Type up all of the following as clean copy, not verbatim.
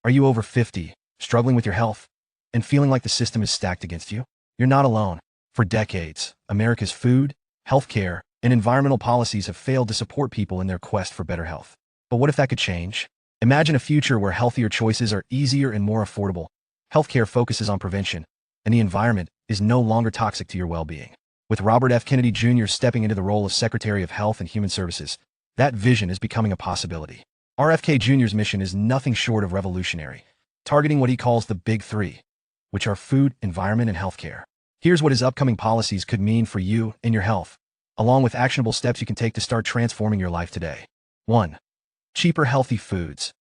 Are you over 50, struggling with your health, and feeling like the system is stacked against you? You're not alone. For decades, America's food, healthcare, and environmental policies have failed to support people in their quest for better health. But what if that could change? Imagine a future where healthier choices are easier and more affordable. Healthcare focuses on prevention, and the environment is no longer toxic to your well-being. With Robert F. Kennedy Jr. stepping into the role of Secretary of Health and Human Services, that vision is becoming a possibility. RFK Jr.'s mission is nothing short of revolutionary, targeting what he calls the Big Three, which are food, environment, and healthcare. Here's what his upcoming policies could mean for you and your health, along with actionable steps you can take to start transforming your life today. 1. Cheaper healthy foods,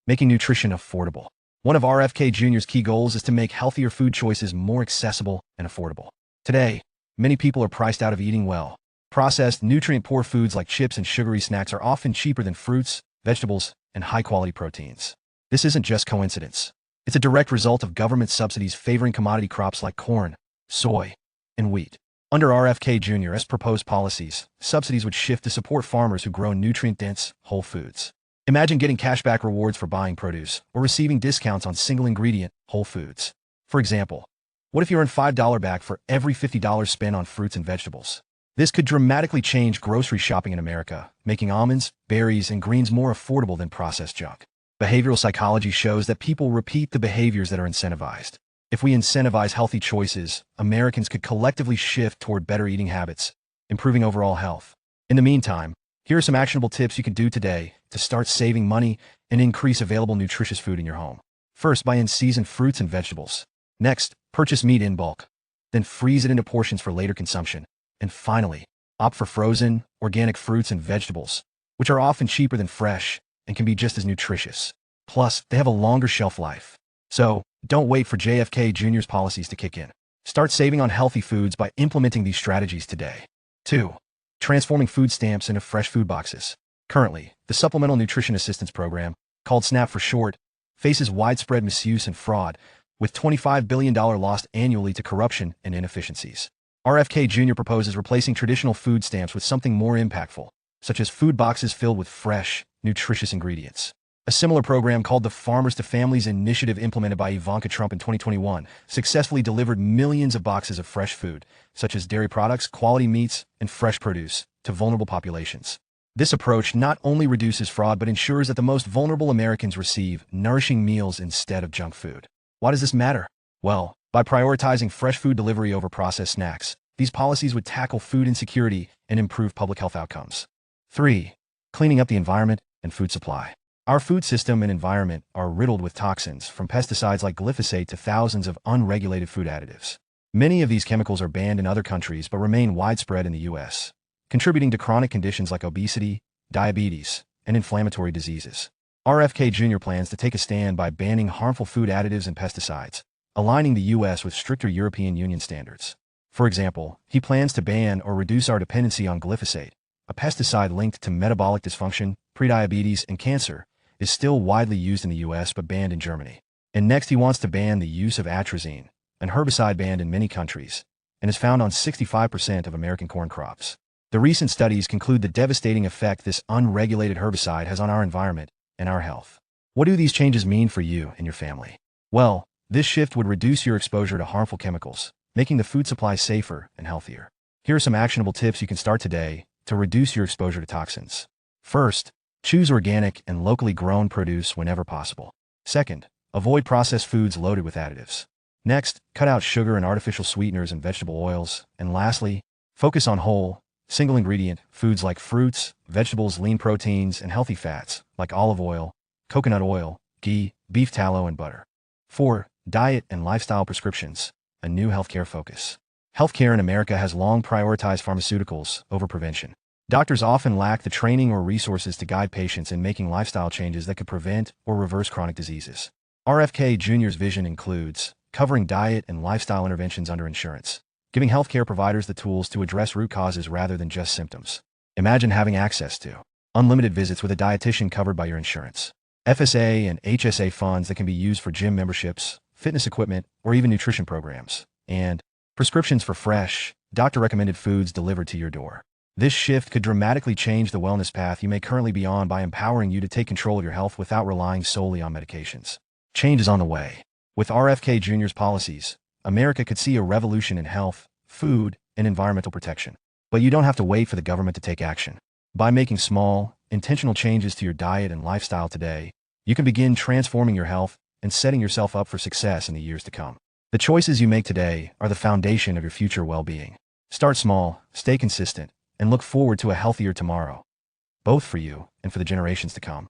making nutrition affordable. One of RFK Jr.'s key goals is to make healthier food choices more accessible and affordable. Today, many people are priced out of eating well. Processed, nutrient-poor foods like chips and sugary snacks are often cheaper than fruits, vegetables, and high-quality proteins. This isn't just coincidence. It's a direct result of government subsidies favoring commodity crops like corn, soy, and wheat. Under RFK Jr.'s proposed policies, subsidies would shift to support farmers who grow nutrient-dense, whole foods. Imagine getting cashback rewards for buying produce or receiving discounts on single-ingredient, whole foods. For example, what if you earn $5 back for every $50 spent on fruits and vegetables? This could dramatically change grocery shopping in America, making almonds, berries, and greens more affordable than processed junk. Behavioral psychology shows that people repeat the behaviors that are incentivized. If we incentivize healthy choices, Americans could collectively shift toward better eating habits, improving overall health. In the meantime, here are some actionable tips you can do today to start saving money and increase available nutritious food in your home. First, buy in-season fruits and vegetables. Next, purchase meat in bulk. Then freeze it into portions for later consumption. And finally, opt for frozen, organic fruits and vegetables, which are often cheaper than fresh and can be just as nutritious. Plus, they have a longer shelf life. So, don't wait for JFK Jr.'s policies to kick in. Start saving on healthy foods by implementing these strategies today. 2. Transforming food stamps into fresh food boxes. Currently, the Supplemental Nutrition Assistance Program, called SNAP for short, faces widespread misuse and fraud, with $25 billion lost annually to corruption and inefficiencies. RFK Jr. proposes replacing traditional food stamps with something more impactful, such as food boxes filled with fresh, nutritious ingredients. A similar program called the Farmers to Families Initiative, implemented by Ivanka Trump in 2021, successfully delivered millions of boxes of fresh food, such as dairy products, quality meats, and fresh produce, to vulnerable populations. This approach not only reduces fraud but ensures that the most vulnerable Americans receive nourishing meals instead of junk food. Why does this matter? Well, by prioritizing fresh food delivery over processed snacks, these policies would tackle food insecurity and improve public health outcomes. 3. Cleaning up the environment and food supply. Our food system and environment are riddled with toxins, from pesticides like glyphosate to thousands of unregulated food additives. Many of these chemicals are banned in other countries but remain widespread in the U.S., contributing to chronic conditions like obesity, diabetes, and inflammatory diseases. RFK Jr. plans to take a stand by banning harmful food additives and pesticides, aligning the U.S. with stricter European Union standards. For example, he plans to ban or reduce our dependency on glyphosate, a pesticide linked to metabolic dysfunction, prediabetes, and cancer, is still widely used in the U.S. but banned in Germany. And next, he wants to ban the use of atrazine, an herbicide banned in many countries, and is found on 65% of American corn crops. The recent studies conclude the devastating effect this unregulated herbicide has on our environment and our health. What do these changes mean for you and your family? Well, this shift would reduce your exposure to harmful chemicals, making the food supply safer and healthier. Here are some actionable tips you can start today to reduce your exposure to toxins. First, choose organic and locally grown produce whenever possible. Second, avoid processed foods loaded with additives. Next, cut out sugar and artificial sweeteners and vegetable oils. And lastly, focus on whole, single-ingredient foods like fruits, vegetables, lean proteins, and healthy fats like olive oil, coconut oil, ghee, beef tallow, and butter. 4. Diet and lifestyle prescriptions, a new healthcare focus. Healthcare in America has long prioritized pharmaceuticals over prevention. Doctors often lack the training or resources to guide patients in making lifestyle changes that could prevent or reverse chronic diseases. RFK Jr.'s vision includes covering diet and lifestyle interventions under insurance, giving healthcare providers the tools to address root causes rather than just symptoms. Imagine having access to unlimited visits with a dietitian covered by your insurance, FSA and HSA funds that can be used for gym memberships, fitness equipment, or even nutrition programs, and prescriptions for fresh, doctor-recommended foods delivered to your door. This shift could dramatically change the wellness path you may currently be on by empowering you to take control of your health without relying solely on medications. Change is on the way. With RFK Jr.'s policies, America could see a revolution in health, food, and environmental protection. But you don't have to wait for the government to take action. By making small, intentional changes to your diet and lifestyle today, you can begin transforming your health and setting yourself up for success in the years to come. The choices you make today are the foundation of your future well-being. Start small, stay consistent, and look forward to a healthier tomorrow, both for you and for the generations to come.